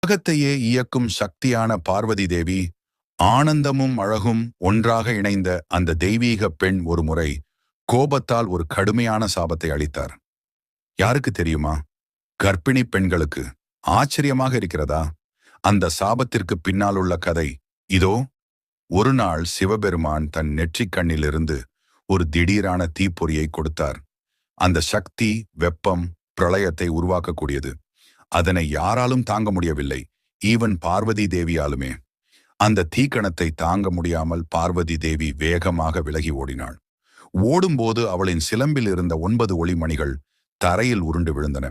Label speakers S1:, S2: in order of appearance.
S1: உலகத்தையே இயக்கும் சக்தியான பார்வதி தேவி, ஆனந்தமும் அழகும் ஒன்றாக இணைந்த அந்த தெய்வீக பெண் ஒரு முறை கோபத்தால் ஒரு கடுமையான சாபத்தை அளித்தார். யாருக்கு தெரியுமா? கர்ப்பிணி பெண்களுக்கு. ஆச்சரியமாக இருக்கிறதா? அந்த சாபத்திற்கு பின்னால் உள்ள கதை இதோ. ஒரு நாள் சிவபெருமான் தன் நெற்றிக் கண்ணிலிருந்து ஒரு திடீரான தீப்பொறியை கொடுத்தார். அந்த சக்தி வெப்பம் பிரளயத்தை உருவாக்கக்கூடியது. அதனை யாராலும் தாங்க முடியவில்லை, ஈவன் பார்வதி தேவியாலுமே. அந்த தீக்கணத்தை தாங்க முடியாமல் பார்வதி தேவி வேகமாக விலகி ஓடினாள். ஓடும்போது அவளின் சிலம்பில் இருந்த 9 ஒளிமணிகள் தரையில் உருண்டு விழுந்தன.